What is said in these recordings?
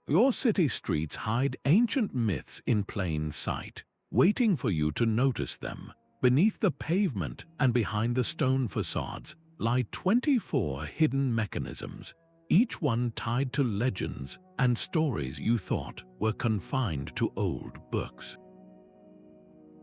Your city streets hide ancient myths in plain sight, waiting for you to notice them. Beneath the pavement and behind the stone facades lie 24 hidden mechanisms, each one tied to legends and stories you thought were confined to old books.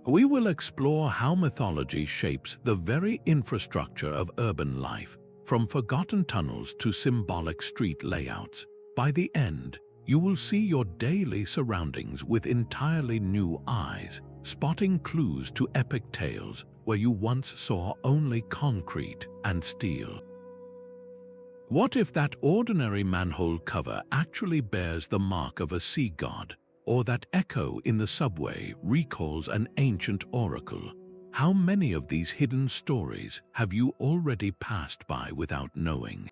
We will explore how mythology shapes the very infrastructure of urban life, from forgotten tunnels to symbolic street layouts. By the end, you will see your daily surroundings with entirely new eyes, spotting clues to epic tales where you once saw only concrete and steel. What if that ordinary manhole cover actually bears the mark of a sea god, or that echo in the subway recalls an ancient oracle? How many of these hidden stories have you already passed by without knowing?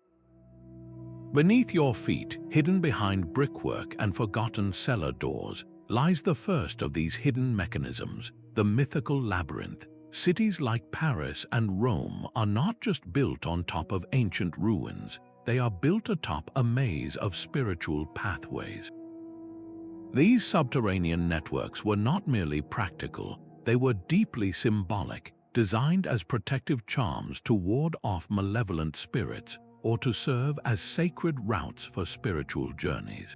Beneath your feet, hidden behind brickwork and forgotten cellar doors, lies the first of these hidden mechanisms, the mythical labyrinth. Cities like Paris and Rome are not just built on top of ancient ruins, they are built atop a maze of spiritual pathways. These subterranean networks were not merely practical, they were deeply symbolic, designed as protective charms to ward off malevolent spirits or to serve as sacred routes for spiritual journeys.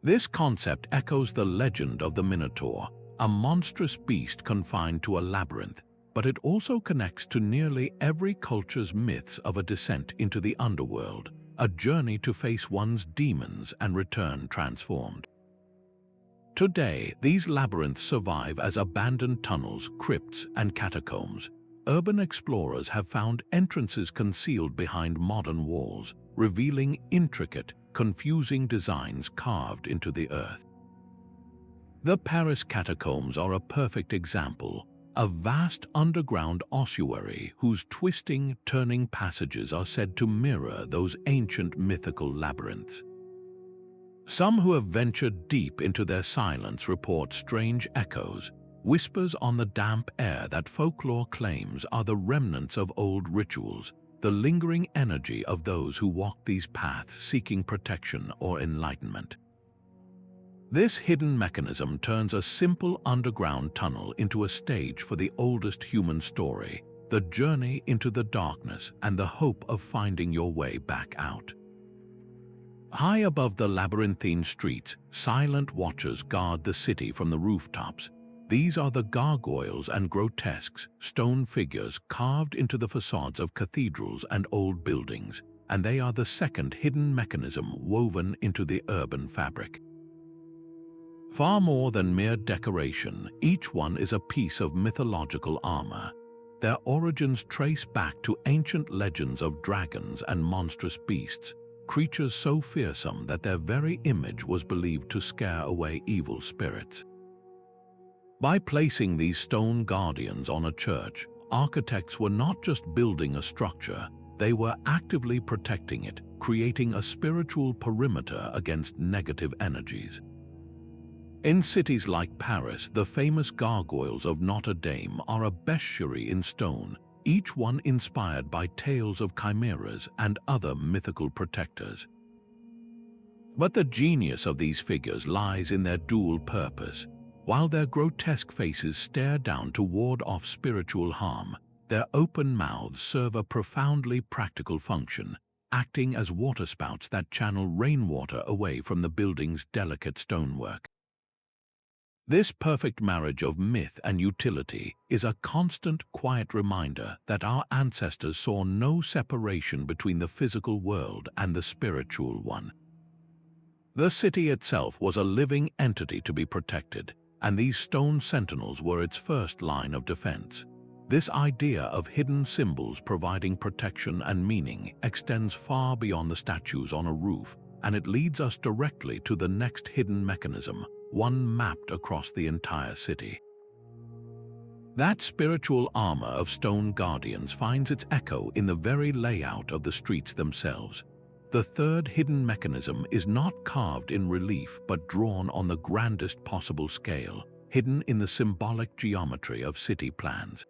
This concept echoes the legend of the Minotaur, a monstrous beast confined to a labyrinth, but it also connects to nearly every culture's myths of a descent into the underworld, a journey to face one's demons and return transformed. Today, these labyrinths survive as abandoned tunnels, crypts, and catacombs. Urban explorers have found entrances concealed behind modern walls, revealing intricate, confusing designs carved into the earth. The Paris catacombs are a perfect example, a vast underground ossuary whose twisting, turning passages are said to mirror those ancient mythical labyrinths. Some who have ventured deep into their silence report strange echoes, whispers on the damp air that folklore claims are the remnants of old rituals, the lingering energy of those who walk these paths seeking protection or enlightenment. This hidden mechanism turns a simple underground tunnel into a stage for the oldest human story, the journey into the darkness and the hope of finding your way back out. High above the labyrinthine streets, silent watchers guard the city from the rooftops. These are the gargoyles and grotesques, stone figures carved into the facades of cathedrals and old buildings, and they are the second hidden mechanism woven into the urban fabric. Far more than mere decoration, each one is a piece of mythological armor. Their origins trace back to ancient legends of dragons and monstrous beasts, creatures so fearsome that their very image was believed to scare away evil spirits. By placing these stone guardians on a church, architects were not just building a structure, they were actively protecting it, creating a spiritual perimeter against negative energies. In cities like Paris, the famous gargoyles of Notre Dame are a bestiary in stone, each one inspired by tales of chimeras and other mythical protectors. But the genius of these figures lies in their dual purpose. While their grotesque faces stare down to ward off spiritual harm, their open mouths serve a profoundly practical function, acting as waterspouts that channel rainwater away from the building's delicate stonework. This perfect marriage of myth and utility is a constant, quiet reminder that our ancestors saw no separation between the physical world and the spiritual one. The city itself was a living entity to be protected, and these stone sentinels were its first line of defense. This idea of hidden symbols providing protection and meaning extends far beyond the statues on a roof, and it leads us directly to the next hidden mechanism, one mapped across the entire city. That spiritual armor of stone guardians finds its echo in the very layout of the streets themselves. The third hidden mechanism is not carved in relief but drawn on the grandest possible scale, hidden in the symbolic geometry of city plans.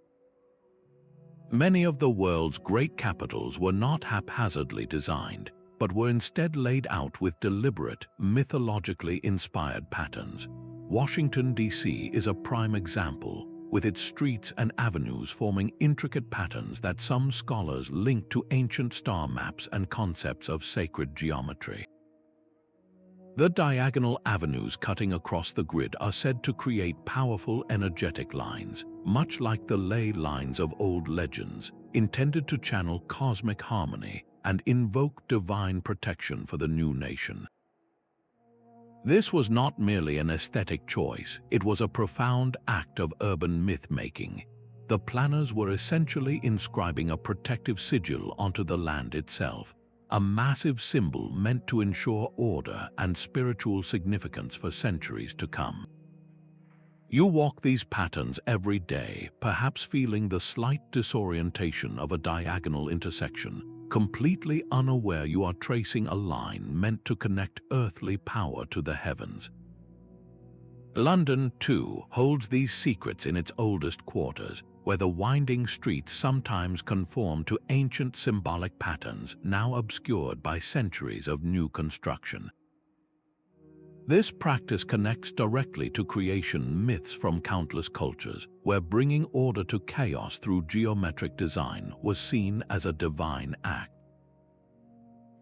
Many of the world's great capitals were not haphazardly designed. but were instead laid out with deliberate, mythologically inspired patterns. Washington, D.C. is a prime example, with its streets and avenues forming intricate patterns that some scholars link to ancient star maps and concepts of sacred geometry. The diagonal avenues cutting across the grid are said to create powerful energetic lines, much like the ley lines of old legends, intended to channel cosmic harmony and invoke divine protection for the new nation. This was not merely an aesthetic choice, it was a profound act of urban myth-making. The planners were essentially inscribing a protective sigil onto the land itself, a massive symbol meant to ensure order and spiritual significance for centuries to come. You walk these patterns every day, perhaps feeling the slight disorientation of a diagonal intersection, completely unaware you are tracing a line meant to connect earthly power to the heavens. London, too, holds these secrets in its oldest quarters, where the winding streets sometimes conform to ancient symbolic patterns now obscured by centuries of new construction. This practice connects directly to creation myths from countless cultures, where bringing order to chaos through geometric design was seen as a divine act.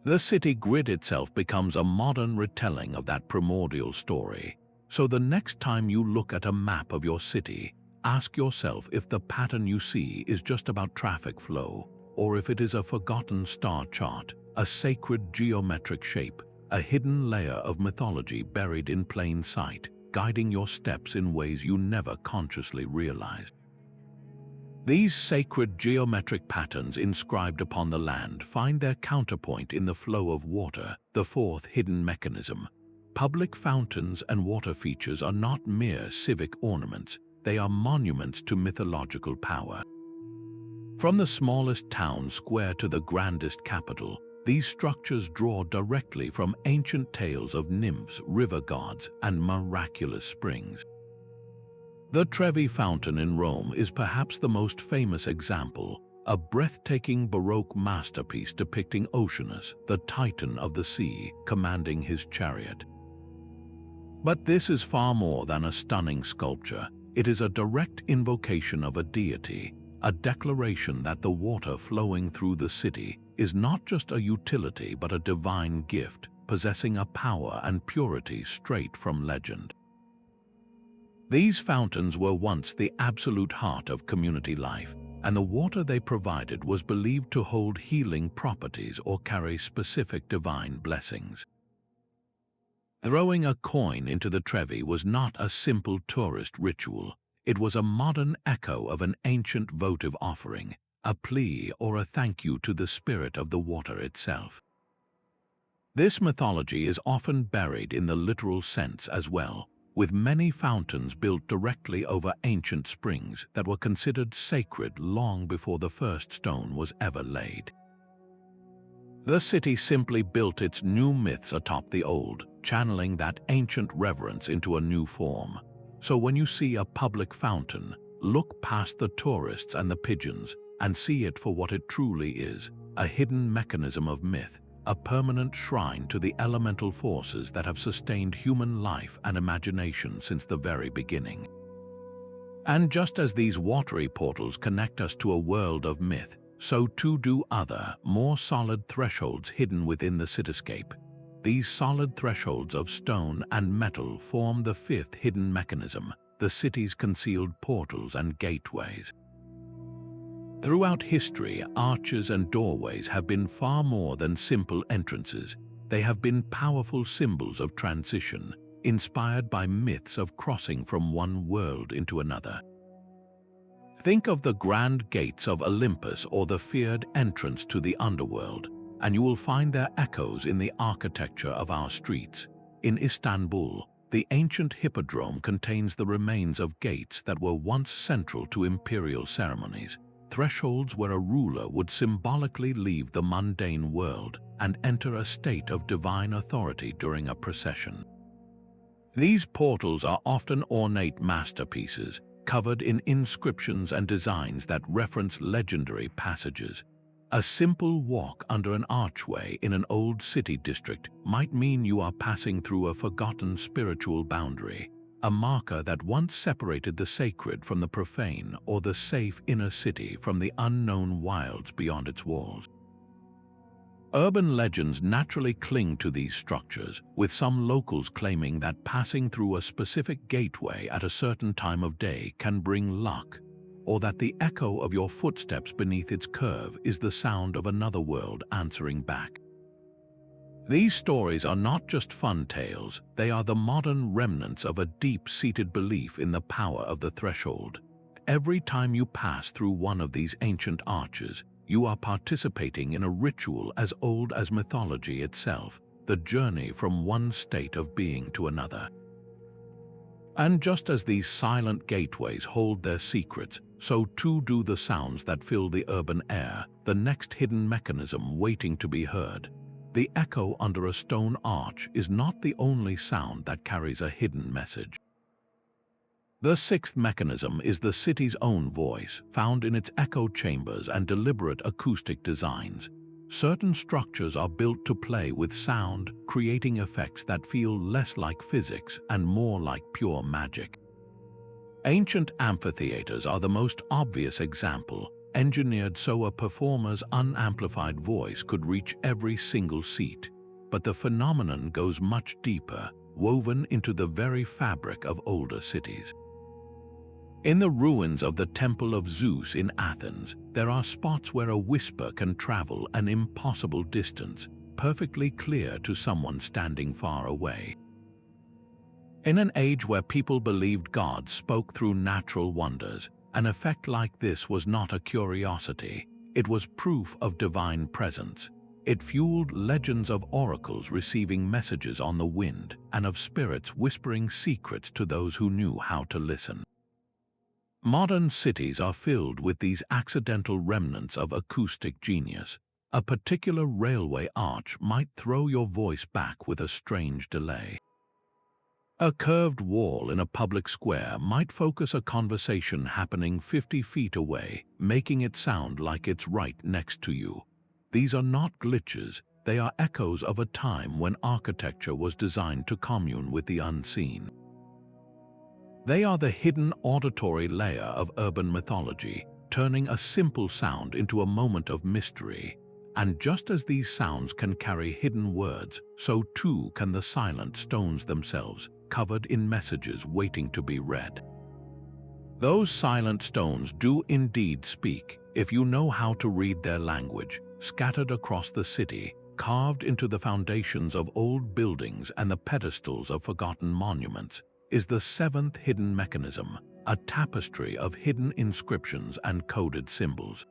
The city grid itself becomes a modern retelling of that primordial story. So the next time you look at a map of your city, ask yourself if the pattern you see is just about traffic flow, or if it is a forgotten star chart, a sacred geometric shape, a hidden layer of mythology buried in plain sight, guiding your steps in ways you never consciously realized. These sacred geometric patterns inscribed upon the land find their counterpoint in the flow of water, the fourth hidden mechanism. Public fountains and water features are not mere civic ornaments, they are monuments to mythological power. From the smallest town square to the grandest capital, these structures draw directly from ancient tales of nymphs, river gods, and miraculous springs. The Trevi Fountain in Rome is perhaps the most famous example, a breathtaking Baroque masterpiece depicting Oceanus, the titan of the sea, commanding his chariot. But this is far more than a stunning sculpture. It is a direct invocation of a deity, a declaration that the water flowing through the city is not just a utility but a divine gift, possessing a power and purity straight from legend. These fountains were once the absolute heart of community life, and the water they provided was believed to hold healing properties or carry specific divine blessings. Throwing a coin into the Trevi was not a simple tourist ritual. It was a modern echo of an ancient votive offering, a plea or a thank you to the spirit of the water itself. This mythology is often buried in the literal sense as well, with many fountains built directly over ancient springs that were considered sacred long before the first stone was ever laid. The city simply built its new myths atop the old, channeling that ancient reverence into a new form. So when you see a public fountain, look past the tourists and the pigeons and see it for what it truly is, a hidden mechanism of myth, a permanent shrine to the elemental forces that have sustained human life and imagination since the very beginning. And just as these watery portals connect us to a world of myth, so too do other, more solid thresholds hidden within the cityscape. These solid thresholds of stone and metal form the fifth hidden mechanism, the city's concealed portals and gateways. Throughout history, arches and doorways have been far more than simple entrances. They have been powerful symbols of transition, inspired by myths of crossing from one world into another. Think of the grand gates of Olympus or the feared entrance to the underworld, and you will find their echoes in the architecture of our streets. In Istanbul, the ancient hippodrome contains the remains of gates that were once central to imperial ceremonies, thresholds where a ruler would symbolically leave the mundane world and enter a state of divine authority during a procession. These portals are often ornate masterpieces, covered in inscriptions and designs that reference legendary passages, A simple walk under an archway in an old city district might mean you are passing through a forgotten spiritual boundary, a marker that once separated the sacred from the profane or the safe inner city from the unknown wilds beyond its walls. Urban legends naturally cling to these structures, with some locals claiming that passing through a specific gateway at a certain time of day can bring luck, or that the echo of your footsteps beneath its curve is the sound of another world answering back. These stories are not just fun tales, they are the modern remnants of a deep-seated belief in the power of the threshold. Every time you pass through one of these ancient arches, you are participating in a ritual as old as mythology itself, the journey from one state of being to another. And just as these silent gateways hold their secrets, so too do the sounds that fill the urban air, the next hidden mechanism waiting to be heard. The echo under a stone arch is not the only sound that carries a hidden message. The sixth mechanism is the city's own voice, found in its echo chambers and deliberate acoustic designs. Certain structures are built to play with sound, creating effects that feel less like physics and more like pure magic. Ancient amphitheaters are the most obvious example, engineered so a performer's unamplified voice could reach every single seat. But the phenomenon goes much deeper, woven into the very fabric of older cities. In the ruins of the Temple of Zeus in Athens, there are spots where a whisper can travel an impossible distance, perfectly clear to someone standing far away. In an age where people believed God spoke through natural wonders, an effect like this was not a curiosity, it was proof of divine presence. It fueled legends of oracles receiving messages on the wind and of spirits whispering secrets to those who knew how to listen. Modern cities are filled with these accidental remnants of acoustic genius. A particular railway arch might throw your voice back with a strange delay. A curved wall in a public square might focus a conversation happening 50 feet away, making it sound like it's right next to you. These are not glitches, they are echoes of a time when architecture was designed to commune with the unseen. They are the hidden auditory layer of urban mythology, turning a simple sound into a moment of mystery. And just as these sounds can carry hidden words, so too can the silent stones themselves, covered in messages waiting to be read. Those silent stones do indeed speak, if you know how to read their language, scattered across the city, carved into the foundations of old buildings and the pedestals of forgotten monuments, is the seventh hidden mechanism, a tapestry of hidden inscriptions and coded symbols.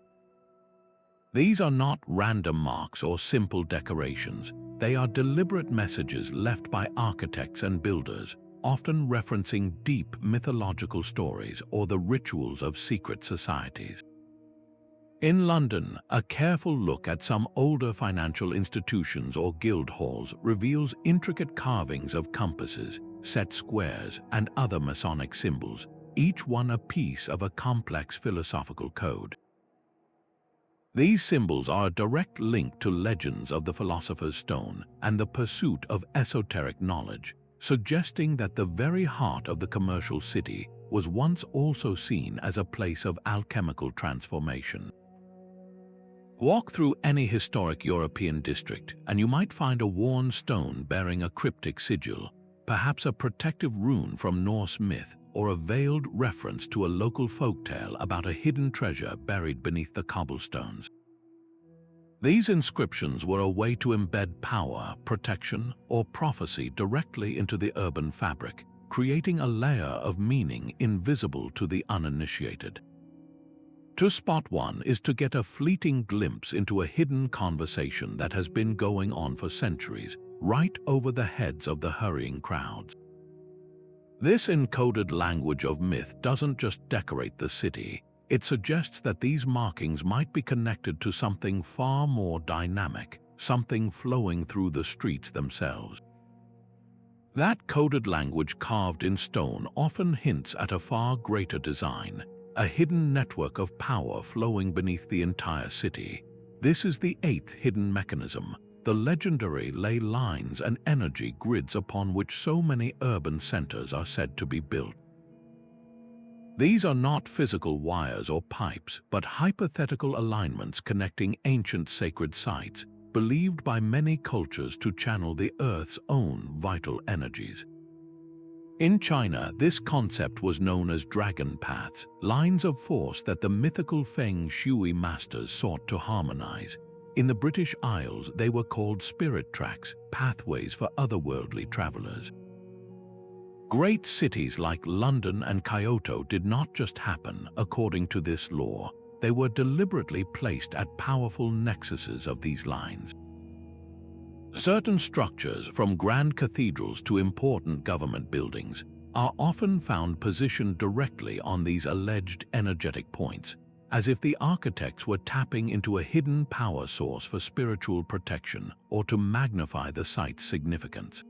These are not random marks or simple decorations, they are deliberate messages left by architects and builders, often referencing deep mythological stories or the rituals of secret societies. In London, a careful look at some older financial institutions or guild halls reveals intricate carvings of compasses, set squares, and other Masonic symbols, each one a piece of a complex philosophical code. These symbols are a direct link to legends of the Philosopher's Stone and the pursuit of esoteric knowledge, suggesting that the very heart of the commercial city was once also seen as a place of alchemical transformation. Walk through any historic European district, and you might find a worn stone bearing a cryptic sigil, perhaps a protective rune from Norse myth, or a veiled reference to a local folktale about a hidden treasure buried beneath the cobblestones. These inscriptions were a way to embed power, protection, or prophecy directly into the urban fabric, creating a layer of meaning invisible to the uninitiated. To spot one is to get a fleeting glimpse into a hidden conversation that has been going on for centuries, right over the heads of the hurrying crowds. This encoded language of myth doesn't just decorate the city, it suggests that these markings might be connected to something far more dynamic, something flowing through the streets themselves. That coded language carved in stone often hints at a far greater design, a hidden network of power flowing beneath the entire city. This is the eighth hidden mechanism, the legendary ley lines and energy grids upon which so many urban centers are said to be built. These are not physical wires or pipes, but hypothetical alignments connecting ancient sacred sites, believed by many cultures to channel the Earth's own vital energies. In China, this concept was known as dragon paths, lines of force that the mythical feng shui masters sought to harmonize. In the British Isles, they were called spirit tracks, pathways for otherworldly travelers. Great cities like London and Kyoto did not just happen according to this law. They were deliberately placed at powerful nexuses of these lines. Certain structures, from grand cathedrals to important government buildings, are often found positioned directly on these alleged energetic points, as if the architects were tapping into a hidden power source for spiritual protection or to magnify the site's significance.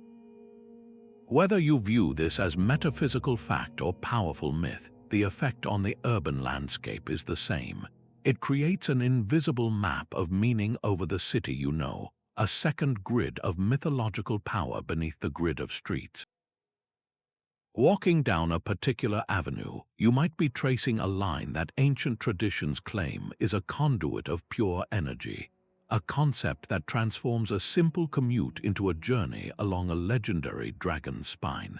Whether you view this as metaphysical fact or powerful myth, the effect on the urban landscape is the same. It creates an invisible map of meaning over the city you know, a second grid of mythological power beneath the grid of streets. Walking down a particular avenue, you might be tracing a line that ancient traditions claim is a conduit of pure energy, a concept that transforms a simple commute into a journey along a legendary dragon's spine.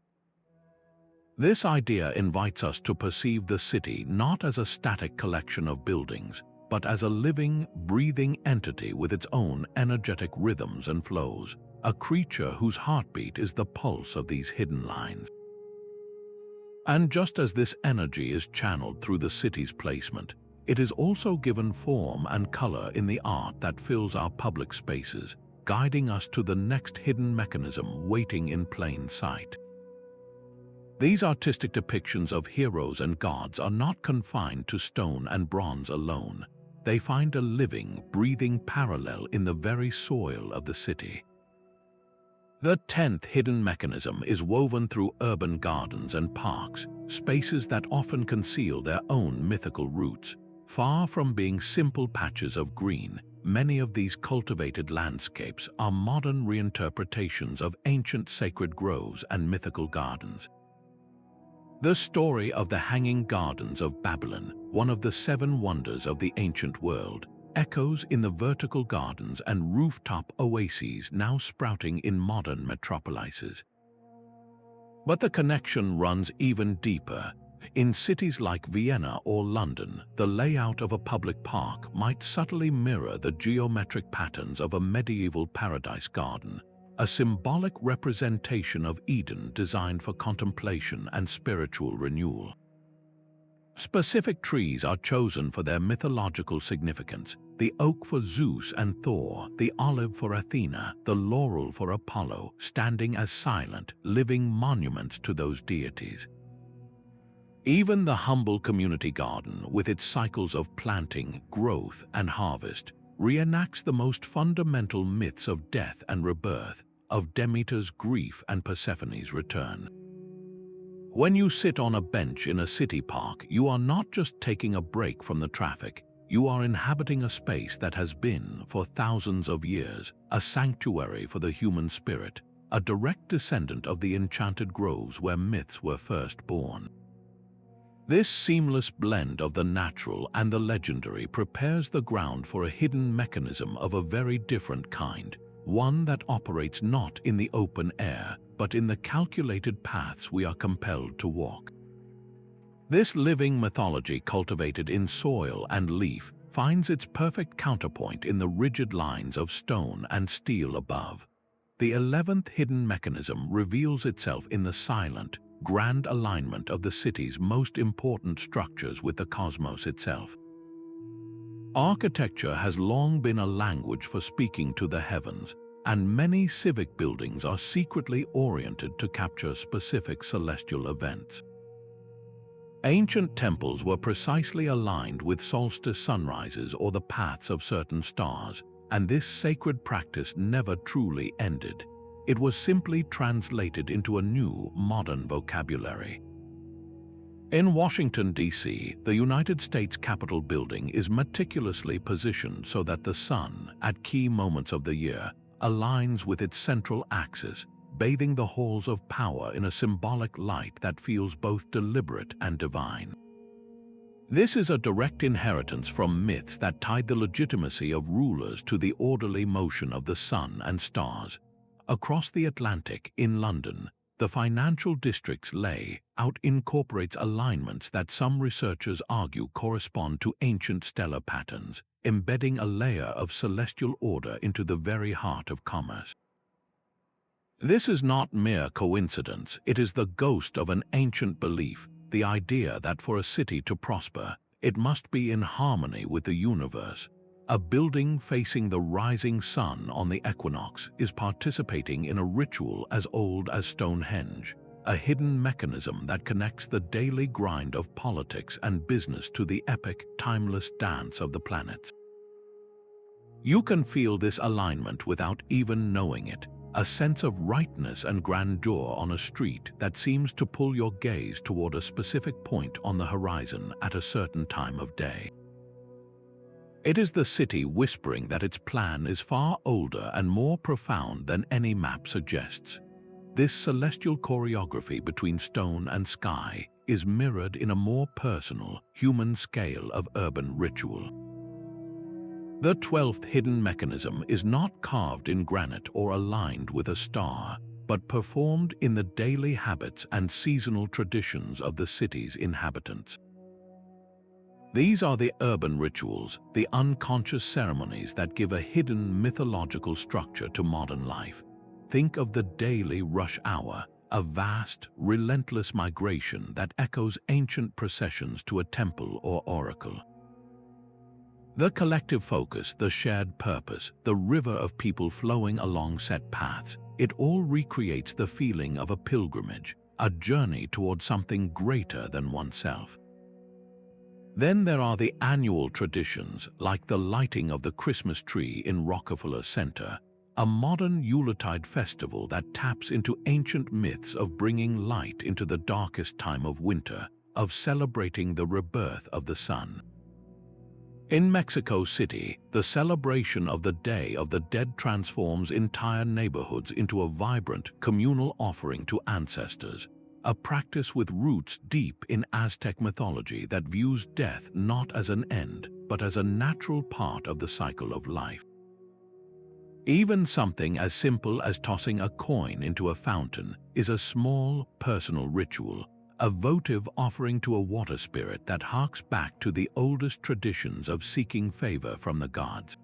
This idea invites us to perceive the city not as a static collection of buildings, but as a living, breathing entity with its own energetic rhythms and flows, a creature whose heartbeat is the pulse of these hidden lines. And just as this energy is channeled through the city's placement, it is also given form and color in the art that fills our public spaces, guiding us to the next hidden mechanism waiting in plain sight. These artistic depictions of heroes and gods are not confined to stone and bronze alone. They find a living, breathing parallel in the very soil of the city. The 10th hidden mechanism is woven through urban gardens and parks, spaces that often conceal their own mythical roots. Far from being simple patches of green, many of these cultivated landscapes are modern reinterpretations of ancient sacred groves and mythical gardens. The story of the Hanging Gardens of Babylon, one of the 7 wonders of the ancient world, echoes in the vertical gardens and rooftop oases now sprouting in modern metropolises. But the connection runs even deeper. In cities like Vienna or London, the layout of a public park might subtly mirror the geometric patterns of a medieval paradise garden, a symbolic representation of Eden designed for contemplation and spiritual renewal. Specific trees are chosen for their mythological significance: the oak for Zeus and Thor, the olive for Athena, the laurel for Apollo, standing as silent, living monuments to those deities. Even the humble community garden, with its cycles of planting, growth, and harvest, reenacts the most fundamental myths of death and rebirth, of Demeter's grief and Persephone's return. When you sit on a bench in a city park, you are not just taking a break from the traffic, you are inhabiting a space that has been, for thousands of years, a sanctuary for the human spirit, a direct descendant of the enchanted groves where myths were first born. This seamless blend of the natural and the legendary prepares the ground for a hidden mechanism of a very different kind, one that operates not in the open air, but in the calculated paths we are compelled to walk. This living mythology cultivated in soil and leaf finds its perfect counterpoint in the rigid lines of stone and steel above. The 11th hidden mechanism reveals itself in the silent, grand alignment of the city's most important structures with the cosmos itself. Architecture has long been a language for speaking to the heavens, and many civic buildings are secretly oriented to capture specific celestial events. Ancient temples were precisely aligned with solstice sunrises or the paths of certain stars, and this sacred practice never truly ended. It was simply translated into a new, modern vocabulary. In Washington, D.C., the United States Capitol building is meticulously positioned so that the sun, at key moments of the year, aligns with its central axis, bathing the halls of power in a symbolic light that feels both deliberate and divine. This is a direct inheritance from myths that tied the legitimacy of rulers to the orderly motion of the sun and stars. Across the Atlantic, in London, the financial district's layout incorporates alignments that some researchers argue correspond to ancient stellar patterns, embedding a layer of celestial order into the very heart of commerce. This is not mere coincidence, it is the ghost of an ancient belief, the idea that for a city to prosper, it must be in harmony with the universe. A building facing the rising sun on the equinox is participating in a ritual as old as Stonehenge, a hidden mechanism that connects the daily grind of politics and business to the epic, timeless dance of the planets. You can feel this alignment without even knowing it, a sense of rightness and grandeur on a street that seems to pull your gaze toward a specific point on the horizon at a certain time of day. It is the city whispering that its plan is far older and more profound than any map suggests. This celestial choreography between stone and sky is mirrored in a more personal, human scale of urban ritual. The 12th hidden mechanism is not carved in granite or aligned with a star, but performed in the daily habits and seasonal traditions of the city's inhabitants. These are the urban rituals, the unconscious ceremonies that give a hidden mythological structure to modern life. Think of the daily rush hour, a vast, relentless migration that echoes ancient processions to a temple or oracle. The collective focus, the shared purpose, the river of people flowing along set paths, it all recreates the feeling of a pilgrimage, a journey toward something greater than oneself. Then there are the annual traditions, like the lighting of the Christmas tree in Rockefeller Center, a modern Yuletide festival that taps into ancient myths of bringing light into the darkest time of winter, of celebrating the rebirth of the sun. In Mexico City, the celebration of the Day of the Dead transforms entire neighborhoods into a vibrant, communal offering to ancestors, a practice with roots deep in Aztec mythology that views death not as an end, but as a natural part of the cycle of life. Even something as simple as tossing a coin into a fountain is a small, personal ritual, a votive offering to a water spirit that harks back to the oldest traditions of seeking favor from the gods.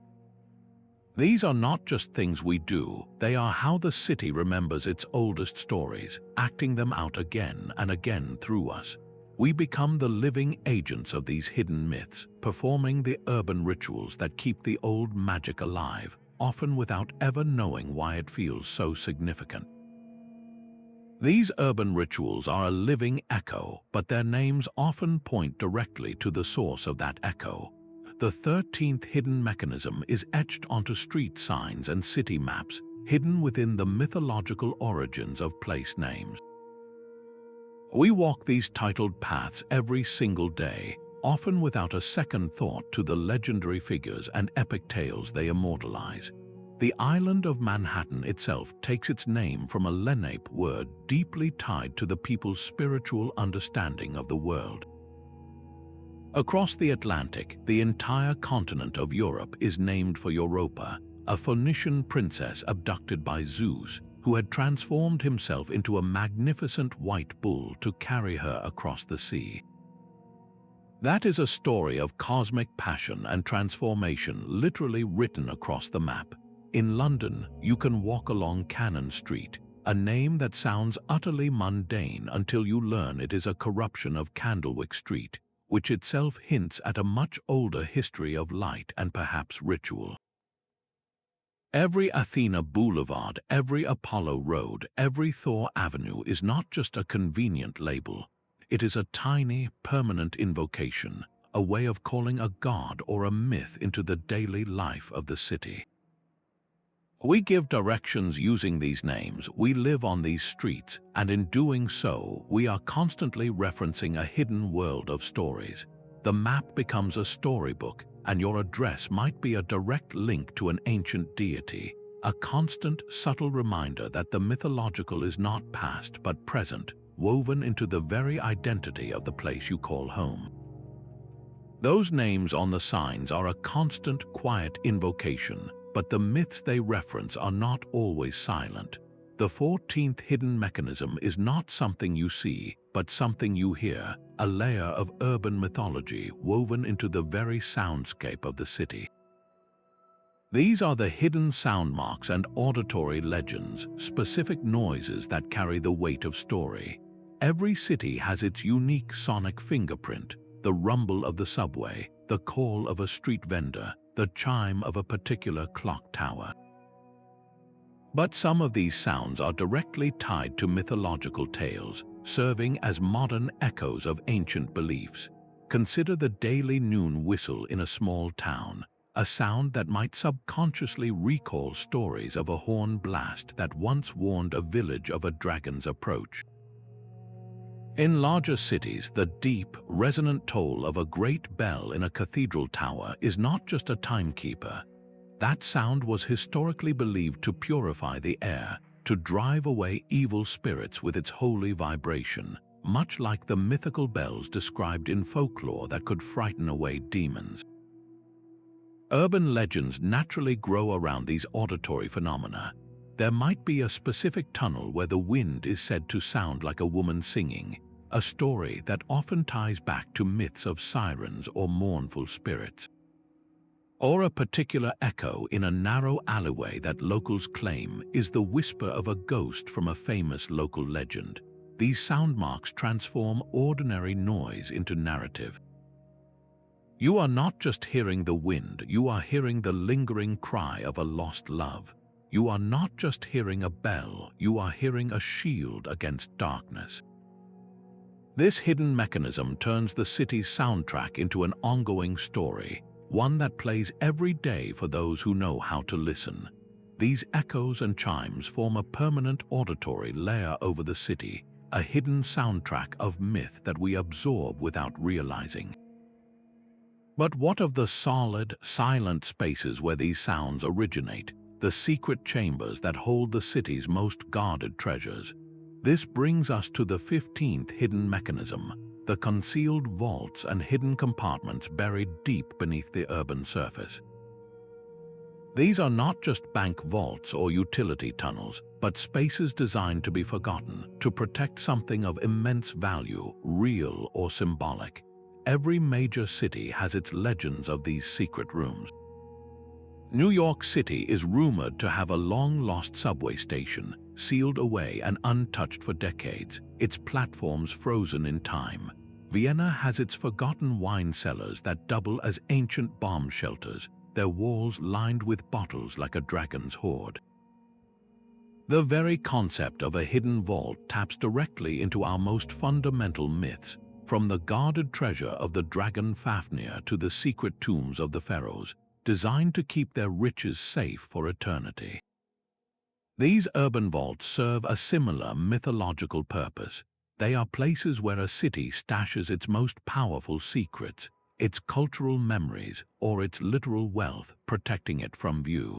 These are not just things we do, they are how the city remembers its oldest stories, acting them out again and again through us. We become the living agents of these hidden myths, performing the urban rituals that keep the old magic alive, often without ever knowing why it feels so significant. These urban rituals are a living echo, but their names often point directly to the source of that echo. The 13th hidden mechanism is etched onto street signs and city maps, hidden within the mythological origins of place names. We walk these titled paths every single day, often without a second thought to the legendary figures and epic tales they immortalize. The island of Manhattan itself takes its name from a Lenape word deeply tied to the people's spiritual understanding of the world. Across the Atlantic, the entire continent of Europe is named for Europa, a Phoenician princess abducted by Zeus, who had transformed himself into a magnificent white bull to carry her across the sea. That is a story of cosmic passion and transformation literally written across the map. In London, you can walk along Cannon Street, a name that sounds utterly mundane until you learn it is a corruption of Candlewick Street, which itself hints at a much older history of light and perhaps ritual. Every Athena Boulevard, every Apollo Road, every Thor Avenue is not just a convenient label. It is a tiny, permanent invocation, a way of calling a god or a myth into the daily life of the city. We give directions using these names, we live on these streets, and in doing so, we are constantly referencing a hidden world of stories. The map becomes a storybook, and your address might be a direct link to an ancient deity, a constant, subtle reminder that the mythological is not past but present, woven into the very identity of the place you call home. Those names on the signs are a constant, quiet invocation, but the myths they reference are not always silent. The 14th hidden mechanism is not something you see, but something you hear, a layer of urban mythology woven into the very soundscape of the city. These are the hidden soundmarks and auditory legends, specific noises that carry the weight of story. Every city has its unique sonic fingerprint, the rumble of the subway, the call of a street vendor, the chime of a particular clock tower. But some of these sounds are directly tied to mythological tales, serving as modern echoes of ancient beliefs. Consider the daily noon whistle in a small town, a sound that might subconsciously recall stories of a horn blast that once warned a village of a dragon's approach. In larger cities, the deep, resonant toll of a great bell in a cathedral tower is not just a timekeeper. That sound was historically believed to purify the air, to drive away evil spirits with its holy vibration, much like the mythical bells described in folklore that could frighten away demons. Urban legends naturally grow around these auditory phenomena. There might be a specific tunnel where the wind is said to sound like a woman singing, a story that often ties back to myths of sirens or mournful spirits. Or a particular echo in a narrow alleyway that locals claim is the whisper of a ghost from a famous local legend. These soundmarks transform ordinary noise into narrative. You are not just hearing the wind, you are hearing the lingering cry of a lost love. You are not just hearing a bell, you are hearing a shield against darkness. This hidden mechanism turns the city's soundtrack into an ongoing story, one that plays every day for those who know how to listen. These echoes and chimes form a permanent auditory layer over the city, a hidden soundtrack of myth that we absorb without realizing. But what of the solid, silent spaces where these sounds originate, the secret chambers that hold the city's most guarded treasures? This brings us to the 15th hidden mechanism, the concealed vaults and hidden compartments buried deep beneath the urban surface. These are not just bank vaults or utility tunnels, but spaces designed to be forgotten, to protect something of immense value, real or symbolic. Every major city has its legends of these secret rooms. New York City is rumored to have a long-lost subway station, sealed away and untouched for decades, its platforms frozen in time. Vienna has its forgotten wine cellars that double as ancient bomb shelters, their walls lined with bottles like a dragon's hoard. The very concept of a hidden vault taps directly into our most fundamental myths, from the guarded treasure of the dragon Fafnir to the secret tombs of the pharaohs, designed to keep their riches safe for eternity. These urban vaults serve a similar mythological purpose. They are places where a city stashes its most powerful secrets, its cultural memories, or its literal wealth, protecting it from view.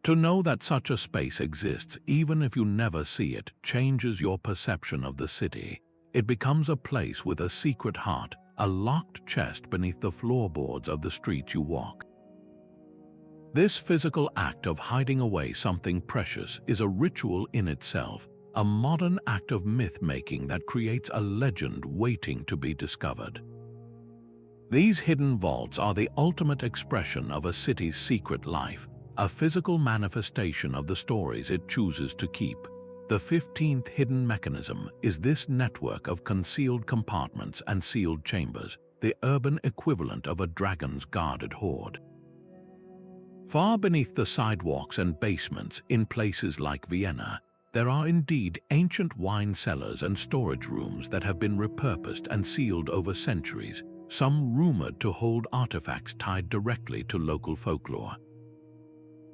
To know that such a space exists, even if you never see it, changes your perception of the city. It becomes a place with a secret heart, a locked chest beneath the floorboards of the streets you walk. This physical act of hiding away something precious is a ritual in itself, a modern act of myth-making that creates a legend waiting to be discovered. These hidden vaults are the ultimate expression of a city's secret life, a physical manifestation of the stories it chooses to keep. The 15th hidden mechanism is this network of concealed compartments and sealed chambers, the urban equivalent of a dragon's guarded hoard. Far beneath the sidewalks and basements in places like Vienna, there are indeed ancient wine cellars and storage rooms that have been repurposed and sealed over centuries, some rumored to hold artifacts tied directly to local folklore.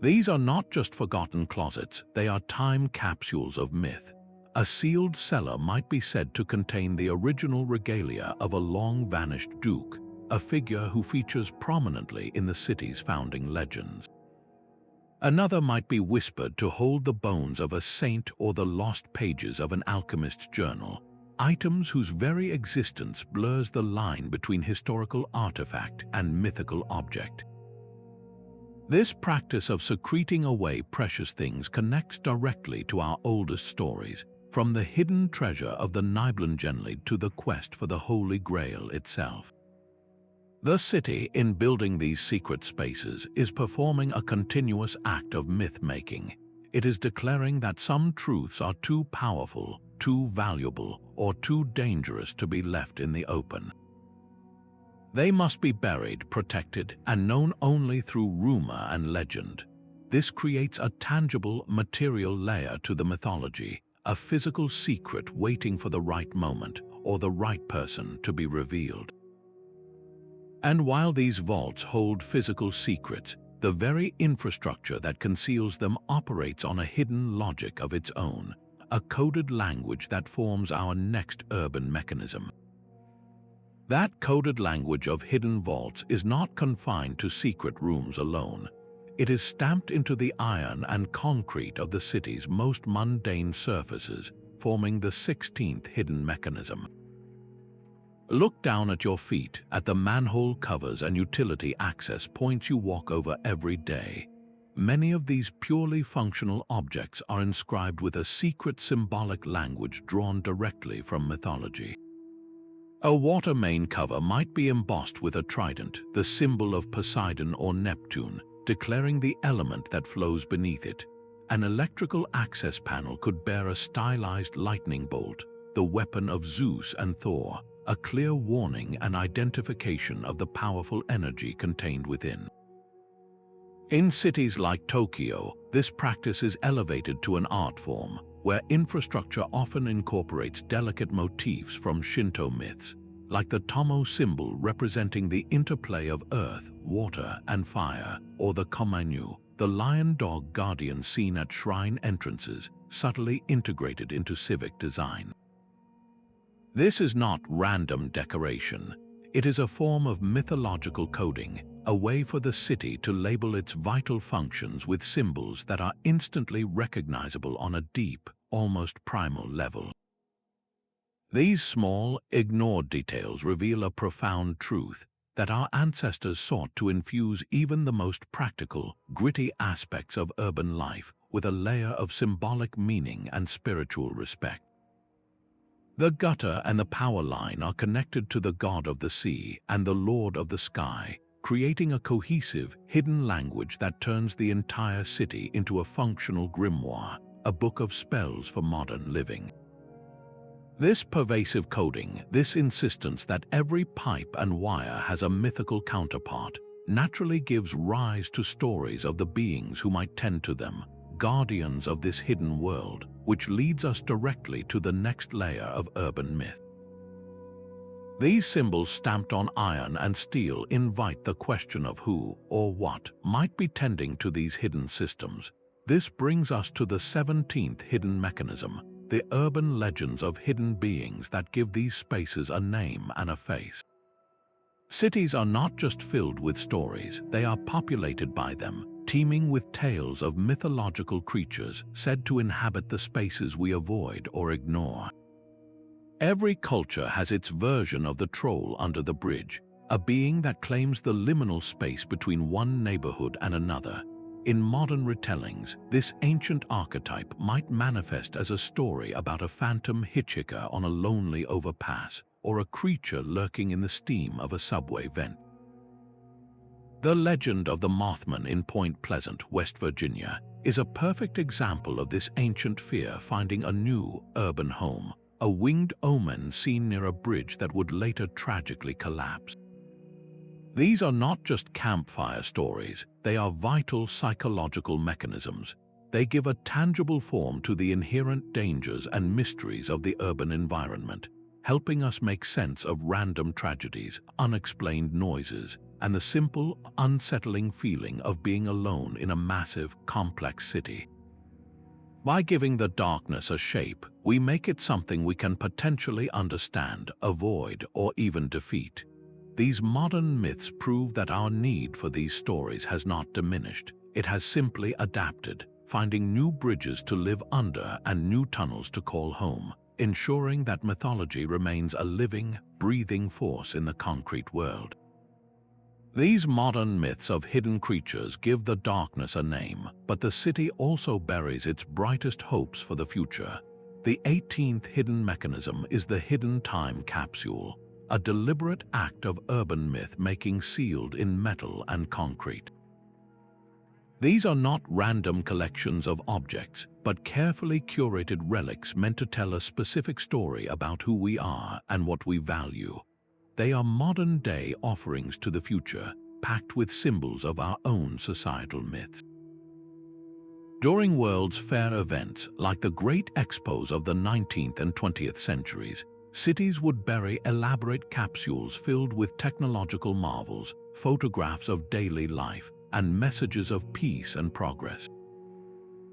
These are not just forgotten closets, they are time capsules of myth. A sealed cellar might be said to contain the original regalia of a long-vanished duke, a figure who features prominently in the city's founding legends. Another might be whispered to hold the bones of a saint or the lost pages of an alchemist's journal, items whose very existence blurs the line between historical artifact and mythical object. This practice of secreting away precious things connects directly to our oldest stories, from the hidden treasure of the Nibelungen to the quest for the Holy Grail itself. The city, in building these secret spaces, is performing a continuous act of myth-making. It is declaring that some truths are too powerful, too valuable, or too dangerous to be left in the open. They must be buried, protected, and known only through rumor and legend. This creates a tangible, material layer to the mythology, a physical secret waiting for the right moment or the right person to be revealed. And while these vaults hold physical secrets, the very infrastructure that conceals them operates on a hidden logic of its own, a coded language that forms our next urban mechanism. That coded language of hidden vaults is not confined to secret rooms alone. It is stamped into the iron and concrete of the city's most mundane surfaces, forming the 16th hidden mechanism. Look down at your feet, at the manhole covers and utility access points you walk over every day. Many of these purely functional objects are inscribed with a secret symbolic language drawn directly from mythology. A water main cover might be embossed with a trident, the symbol of Poseidon or Neptune, declaring the element that flows beneath it. An electrical access panel could bear a stylized lightning bolt, the weapon of Zeus and Thor, a clear warning and identification of the powerful energy contained within. In cities like Tokyo, this practice is elevated to an art form, where infrastructure often incorporates delicate motifs from Shinto myths, like the Tomo symbol representing the interplay of earth, water, and fire, or the Komanyu, the lion-dog guardian seen at shrine entrances, subtly integrated into civic design. This is not random decoration. It is a form of mythological coding, a way for the city to label its vital functions with symbols that are instantly recognizable on a deep, almost primal level. These small, ignored details reveal a profound truth that our ancestors sought to infuse even the most practical, gritty aspects of urban life with a layer of symbolic meaning and spiritual respect. The gutter and the power line are connected to the god of the sea and the lord of the sky, creating a cohesive, hidden language that turns the entire city into a functional grimoire, a book of spells for modern living. This pervasive coding, this insistence that every pipe and wire has a mythical counterpart, naturally gives rise to stories of the beings who might tend to them, guardians of this hidden world, which leads us directly to the next layer of urban myth. These symbols stamped on iron and steel invite the question of who or what might be tending to these hidden systems. This brings us to the 17th hidden mechanism, the urban legends of hidden beings that give these spaces a name and a face. Cities are not just filled with stories, they are populated by them, teeming with tales of mythological creatures said to inhabit the spaces we avoid or ignore. Every culture has its version of the troll under the bridge, a being that claims the liminal space between one neighborhood and another. In modern retellings, this ancient archetype might manifest as a story about a phantom hitchhiker on a lonely overpass, or a creature lurking in the steam of a subway vent. The legend of the Mothman in Point Pleasant, West Virginia, is a perfect example of this ancient fear finding a new urban home, a winged omen seen near a bridge that would later tragically collapse. These are not just campfire stories, they are vital psychological mechanisms. They give a tangible form to the inherent dangers and mysteries of the urban environment, helping us make sense of random tragedies, unexplained noises, and the simple, unsettling feeling of being alone in a massive, complex city. By giving the darkness a shape, we make it something we can potentially understand, avoid, or even defeat. These modern myths prove that our need for these stories has not diminished. It has simply adapted, finding new bridges to live under and new tunnels to call home, ensuring that mythology remains a living, breathing force in the concrete world. These modern myths of hidden creatures give the darkness a name, but the city also buries its brightest hopes for the future. The 18th hidden mechanism is the hidden time capsule, a deliberate act of urban myth-making sealed in metal and concrete. These are not random collections of objects, but carefully curated relics meant to tell a specific story about who we are and what we value. They are modern-day offerings to the future, packed with symbols of our own societal myths. During World's Fair events, like the great expos of the 19th and 20th centuries, cities would bury elaborate capsules filled with technological marvels, photographs of daily life, and messages of peace and progress.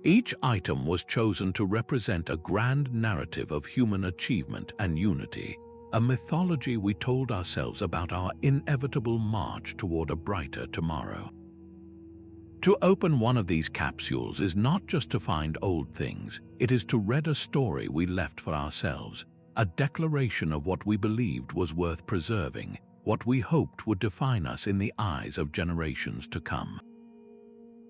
Each item was chosen to represent a grand narrative of human achievement and unity, a mythology we told ourselves about our inevitable march toward a brighter tomorrow. To open one of these capsules is not just to find old things, it is to read a story we left for ourselves, a declaration of what we believed was worth preserving, what we hoped would define us in the eyes of generations to come.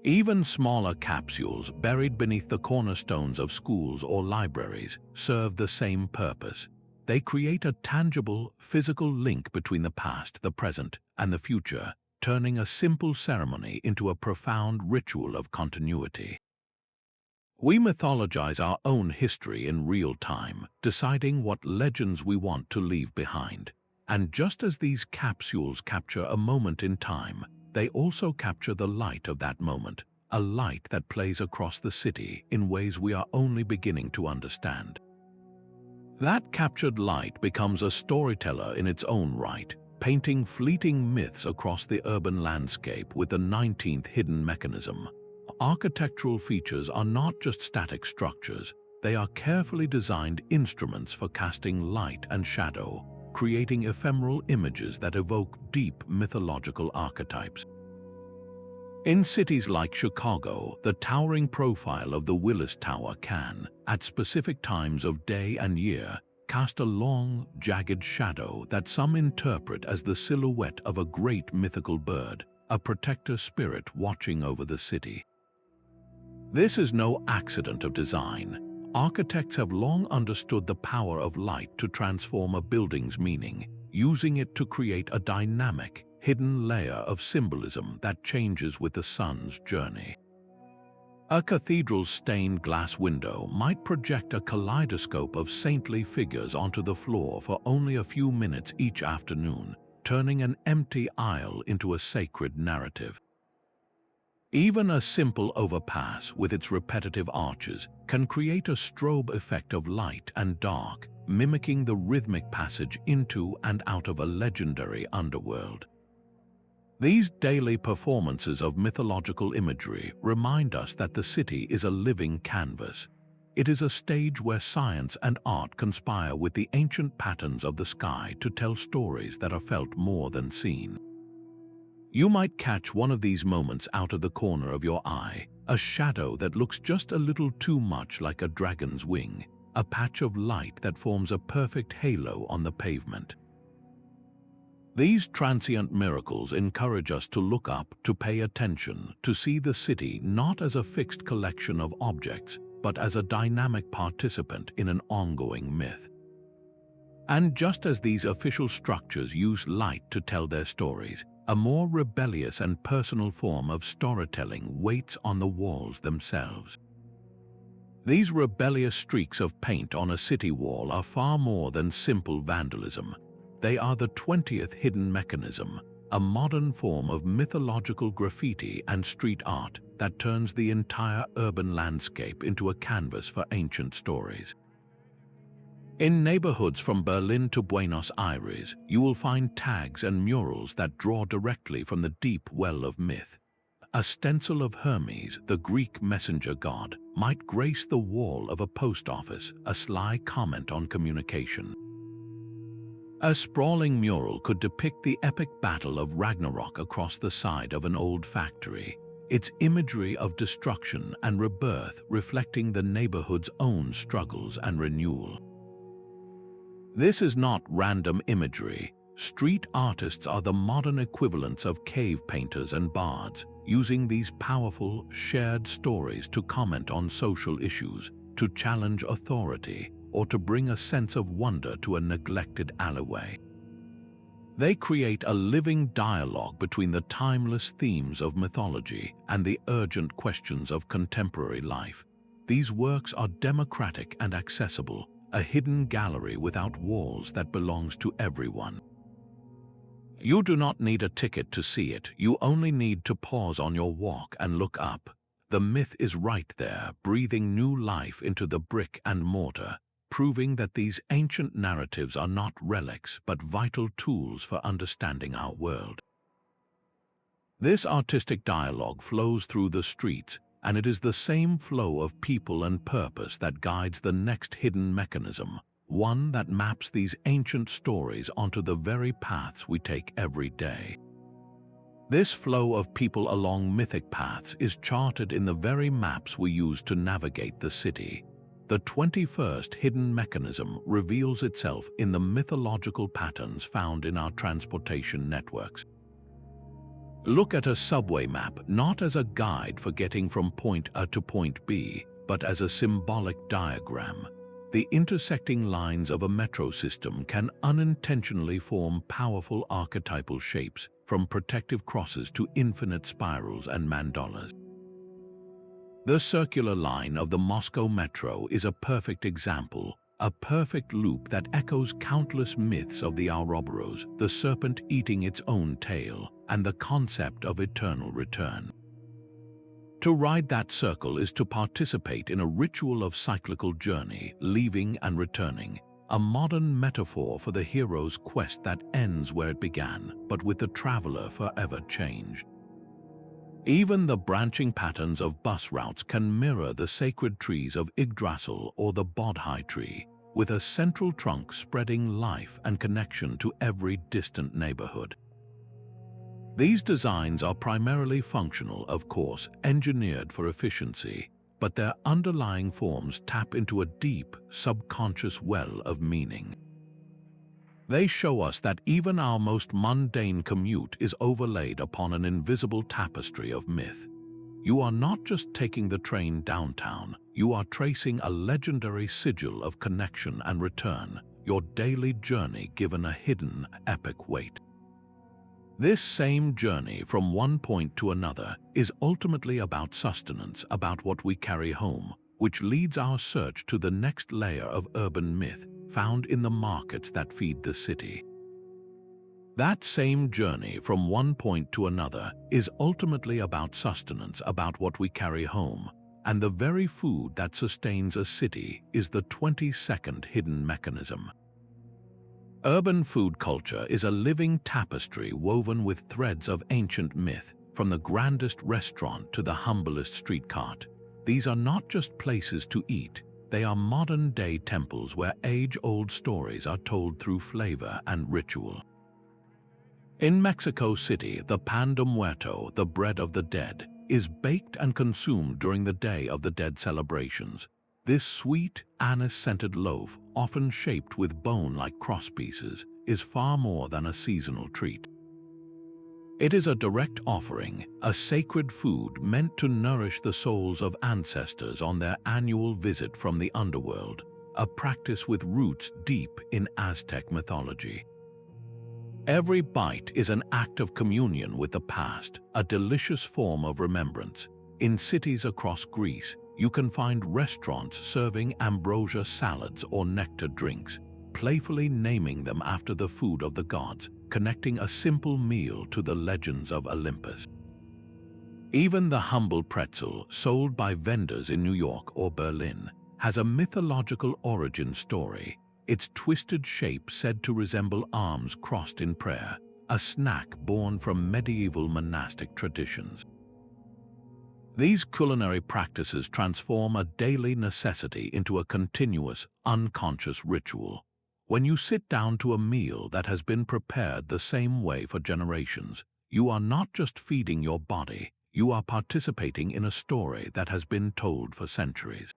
Even smaller capsules buried beneath the cornerstones of schools or libraries serve the same purpose. They create a tangible, physical link between the past, the present, and the future, turning a simple ceremony into a profound ritual of continuity. We mythologize our own history in real time, deciding what legends we want to leave behind. And just as these capsules capture a moment in time, they also capture the light of that moment, a light that plays across the city in ways we are only beginning to understand. That captured light becomes a storyteller in its own right, painting fleeting myths across the urban landscape with the 19th hidden mechanism. Architectural features are not just static structures, they are carefully designed instruments for casting light and shadow, creating ephemeral images that evoke deep mythological archetypes. In cities like Chicago, the towering profile of the Willis Tower can, at specific times of day and year, cast a long, jagged shadow that some interpret as the silhouette of a great mythical bird, a protector spirit watching over the city. This is no accident of design. Architects have long understood the power of light to transform a building's meaning, using it to create a dynamic, hidden layer of symbolism that changes with the sun's journey. A cathedral's stained glass window might project a kaleidoscope of saintly figures onto the floor for only a few minutes each afternoon, turning an empty aisle into a sacred narrative. Even a simple overpass with its repetitive arches can create a strobe effect of light and dark, mimicking the rhythmic passage into and out of a legendary underworld. These daily performances of mythological imagery remind us that the city is a living canvas. It is a stage where science and art conspire with the ancient patterns of the sky to tell stories that are felt more than seen. You might catch one of these moments out of the corner of your eye, a shadow that looks just a little too much like a dragon's wing, a patch of light that forms a perfect halo on the pavement. These transient miracles encourage us to look up, to pay attention, to see the city not as a fixed collection of objects, but as a dynamic participant in an ongoing myth. And just as these official structures use light to tell their stories, a more rebellious and personal form of storytelling waits on the walls themselves. These rebellious streaks of paint on a city wall are far more than simple vandalism. They are the 20th hidden mechanism, a modern form of mythological graffiti and street art that turns the entire urban landscape into a canvas for ancient stories. In neighborhoods from Berlin to Buenos Aires, you will find tags and murals that draw directly from the deep well of myth. A stencil of Hermes, the Greek messenger god, might grace the wall of a post office, a sly comment on communication. A sprawling mural could depict the epic battle of Ragnarok across the side of an old factory, its imagery of destruction and rebirth reflecting the neighborhood's own struggles and renewal. This is not random imagery. Street artists are the modern equivalents of cave painters and bards, using these powerful, shared stories to comment on social issues, to challenge authority, or to bring a sense of wonder to a neglected alleyway. They create a living dialogue between the timeless themes of mythology and the urgent questions of contemporary life. These works are democratic and accessible, a hidden gallery without walls that belongs to everyone. You do not need a ticket to see it, you only need to pause on your walk and look up. The myth is right there, breathing new life into the brick and mortar, proving that these ancient narratives are not relics but vital tools for understanding our world. This artistic dialogue flows through the streets, and it is the same flow of people and purpose that guides the next hidden mechanism, one that maps these ancient stories onto the very paths we take every day. This flow of people along mythic paths is charted in the very maps we use to navigate the city. The 21st hidden mechanism reveals itself in the mythological patterns found in our transportation networks. Look at a subway map not as a guide for getting from point A to point B, but as a symbolic diagram. The intersecting lines of a metro system can unintentionally form powerful archetypal shapes, from protective crosses to infinite spirals and mandalas. The circular line of the Moscow metro is a perfect example, a perfect loop that echoes countless myths of the Ouroboros, the serpent eating its own tail, and the concept of eternal return. To ride that circle is to participate in a ritual of cyclical journey, leaving and returning, a modern metaphor for the hero's quest that ends where it began, but with the traveler forever changed. Even the branching patterns of bus routes can mirror the sacred trees of Yggdrasil or the Bodhi tree, with a central trunk spreading life and connection to every distant neighborhood. These designs are primarily functional, of course, engineered for efficiency, but their underlying forms tap into a deep, subconscious well of meaning. They show us that even our most mundane commute is overlaid upon an invisible tapestry of myth. You are not just taking the train downtown, you are tracing a legendary sigil of connection and return, your daily journey given a hidden, epic weight. This same journey from one point to another is ultimately about sustenance, about what we carry home, which leads our search to the next layer of urban myth found in the markets that feed the city. That same journey from one point to another is ultimately about sustenance, about what we carry home, and the very food that sustains a city is the 22nd hidden mechanism. Urban food culture is a living tapestry woven with threads of ancient myth, from the grandest restaurant to the humblest street cart. These are not just places to eat, they are modern-day temples where age-old stories are told through flavor and ritual. In Mexico City, the pan de muerto, the bread of the dead, is baked and consumed during the Day of the Dead celebrations. This sweet, anise-scented loaf, often shaped with bone-like crosspieces, is far more than a seasonal treat. It is a direct offering, a sacred food meant to nourish the souls of ancestors on their annual visit from the underworld, a practice with roots deep in Aztec mythology. Every bite is an act of communion with the past, a delicious form of remembrance. In cities across Greece, you can find restaurants serving ambrosia salads or nectar drinks, playfully naming them after the food of the gods, connecting a simple meal to the legends of Olympus. Even the humble pretzel, sold by vendors in New York or Berlin, has a mythological origin story. its twisted shape said to resemble arms crossed in prayer, a snack born from medieval monastic traditions. These culinary practices transform a daily necessity into a continuous, unconscious ritual. When you sit down to a meal that has been prepared the same way for generations, you are not just feeding your body, you are participating in a story that has been told for centuries.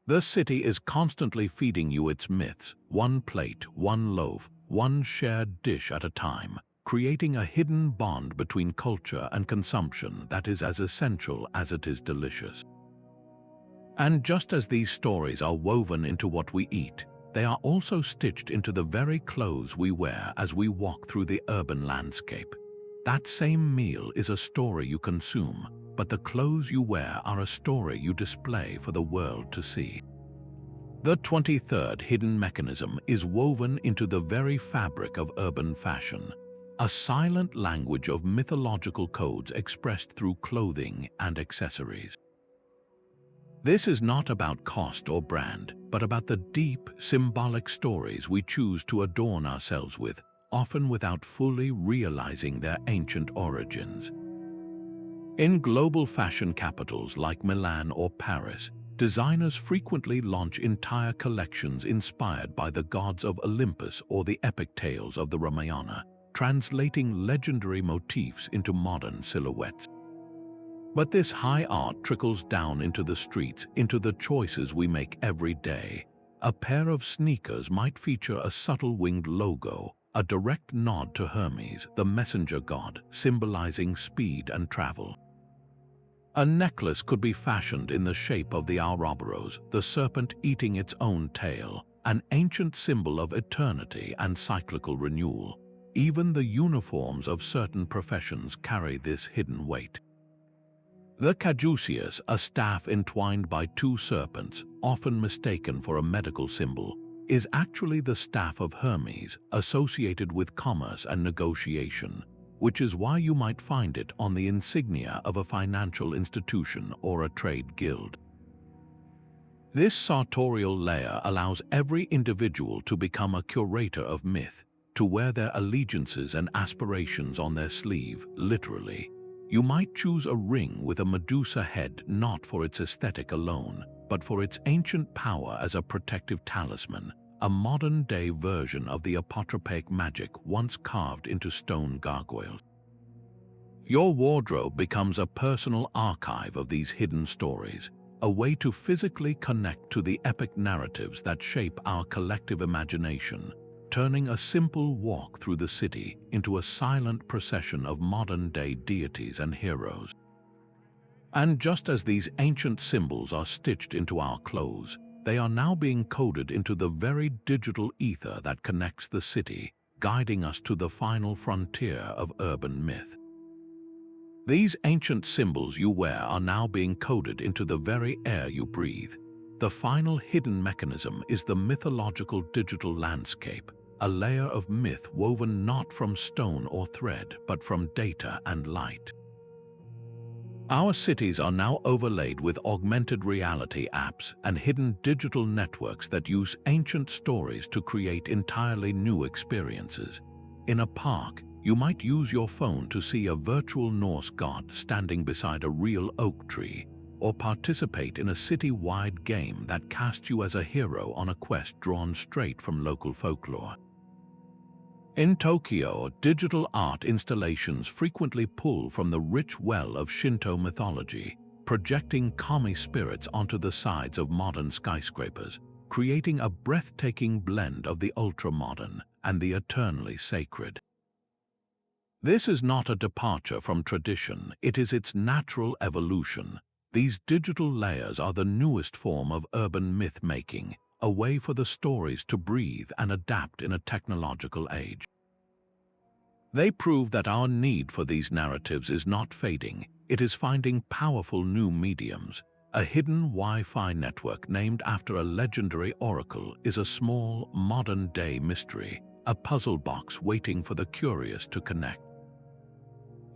The city is constantly feeding you its myths, one plate, one loaf, one shared dish at a time, creating a hidden bond between culture and consumption that is as essential as it is delicious. And just as these stories are woven into what we eat, they are also stitched into the very clothes we wear as we walk through the urban landscape. That same meal is a story you consume, but the clothes you wear are a story you display for the world to see. The 23rd hidden mechanism is woven into the very fabric of urban fashion, a silent language of mythological codes expressed through clothing and accessories. This is not about cost or brand, but about the deep, symbolic stories we choose to adorn ourselves with, often without fully realizing their ancient origins. In global fashion capitals like Milan or Paris, designers frequently launch entire collections inspired by the gods of Olympus or the epic tales of the Ramayana, translating legendary motifs into modern silhouettes. But this high art trickles down into the streets, into the choices we make every day. A pair of sneakers might feature a subtle winged logo, a direct nod to Hermes, the messenger god, symbolizing speed and travel. A necklace could be fashioned in the shape of the Ouroboros, the serpent eating its own tail, an ancient symbol of eternity and cyclical renewal. Even the uniforms of certain professions carry this hidden weight. The caduceus, a staff entwined by two serpents, often mistaken for a medical symbol, is actually the staff of Hermes, associated with commerce and negotiation, which is why you might find it on the insignia of a financial institution or a trade guild. This sartorial layer allows every individual to become a curator of myth, to wear their allegiances and aspirations on their sleeve, literally. You might choose a ring with a Medusa head not for its aesthetic alone, but for its ancient power as a protective talisman, a modern-day version of the apotropaic magic once carved into stone gargoyles. Your wardrobe becomes a personal archive of these hidden stories, a way to physically connect to the epic narratives that shape our collective imagination, turning a simple walk through the city into a silent procession of modern-day deities and heroes. And just as these ancient symbols are stitched into our clothes, they are now being coded into the very digital ether that connects the city, guiding us to the final frontier of urban myth. These ancient symbols you wear are now being coded into the very air you breathe. The final hidden mechanism is the mythological digital landscape, a layer of myth woven not from stone or thread, but from data and light. Our cities are now overlaid with augmented reality apps and hidden digital networks that use ancient stories to create entirely new experiences. In a park, you might use your phone to see a virtual Norse god standing beside a real oak tree, or participate in a city-wide game that casts you as a hero on a quest drawn straight from local folklore. In Tokyo, digital art installations frequently pull from the rich well of Shinto mythology, projecting kami spirits onto the sides of modern skyscrapers, creating a breathtaking blend of the ultra-modern and the eternally sacred. This is not a departure from tradition, it is its natural evolution. These digital layers are the newest form of urban myth-making, a way for the stories to breathe and adapt in a technological age. They prove that our need for these narratives is not fading, it is finding powerful new mediums. A hidden Wi-Fi network named after a legendary oracle is a small, modern-day mystery, a puzzle box waiting for the curious to connect.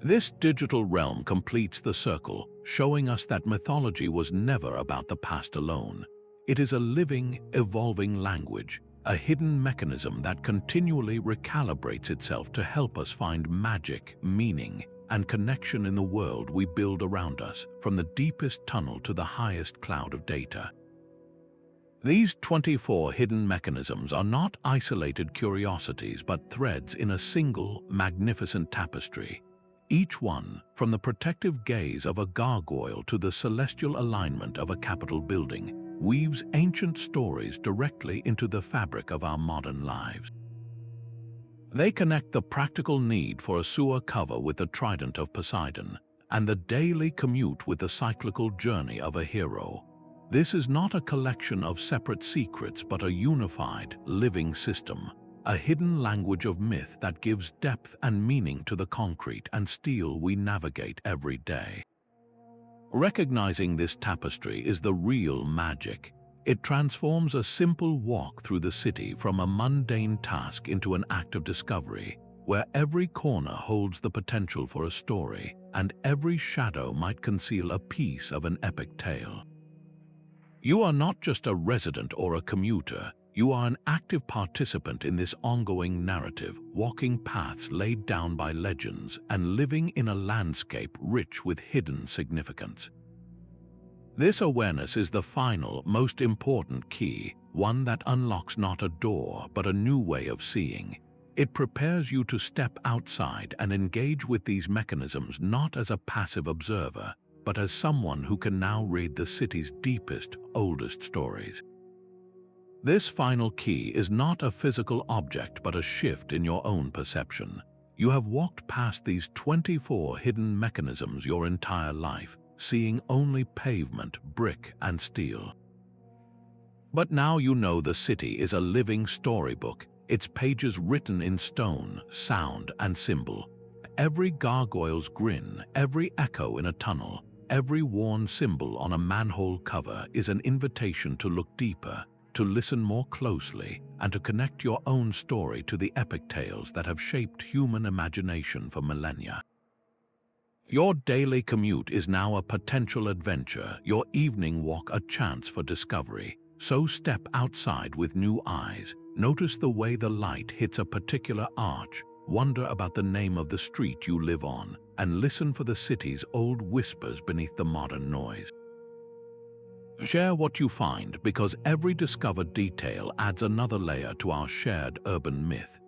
This digital realm completes the circle, showing us that mythology was never about the past alone. It is a living, evolving language, a hidden mechanism that continually recalibrates itself to help us find magic, meaning, and connection in the world we build around us, from the deepest tunnel to the highest cloud of data. These 24 hidden mechanisms are not isolated curiosities but threads in a single, magnificent tapestry. Each one, from the protective gaze of a gargoyle to the celestial alignment of a Capitol building, weaves ancient stories directly into the fabric of our modern lives. They connect the practical need for a sewer cover with the trident of Poseidon, and the daily commute with the cyclical journey of a hero. This is not a collection of separate secrets but a unified, living system, a hidden language of myth that gives depth and meaning to the concrete and steel we navigate every day. Recognizing this tapestry is the real magic. It transforms a simple walk through the city from a mundane task into an act of discovery, where every corner holds the potential for a story, and every shadow might conceal a piece of an epic tale. You are not just a resident or a commuter, you are an active participant in this ongoing narrative, walking paths laid down by legends and living in a landscape rich with hidden significance. This awareness is the final, most important key, one that unlocks not a door but a new way of seeing. It prepares you to step outside and engage with these mechanisms not as a passive observer, but as someone who can now read the city's deepest, oldest stories. This final key is not a physical object but a shift in your own perception. You have walked past these 24 hidden mechanisms your entire life, seeing only pavement, brick, and steel. But now you know the city is a living storybook, its pages written in stone, sound, and symbol. Every gargoyle's grin, every echo in a tunnel, every worn symbol on a manhole cover is an invitation to look deeper, to listen more closely, and to connect your own story to the epic tales that have shaped human imagination for millennia. Your daily commute is now a potential adventure, your evening walk a chance for discovery. So step outside with new eyes, notice the way the light hits a particular arch, wonder about the name of the street you live on, and listen for the city's old whispers beneath the modern noise. Share what you find, because every discovered detail adds another layer to our shared urban myth.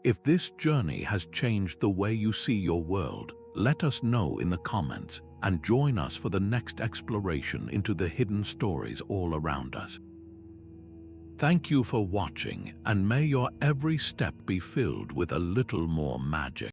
If this journey has changed the way you see your world, let us know in the comments and join us for the next exploration into the hidden stories all around us. Thank you for watching, and may your every step be filled with a little more magic.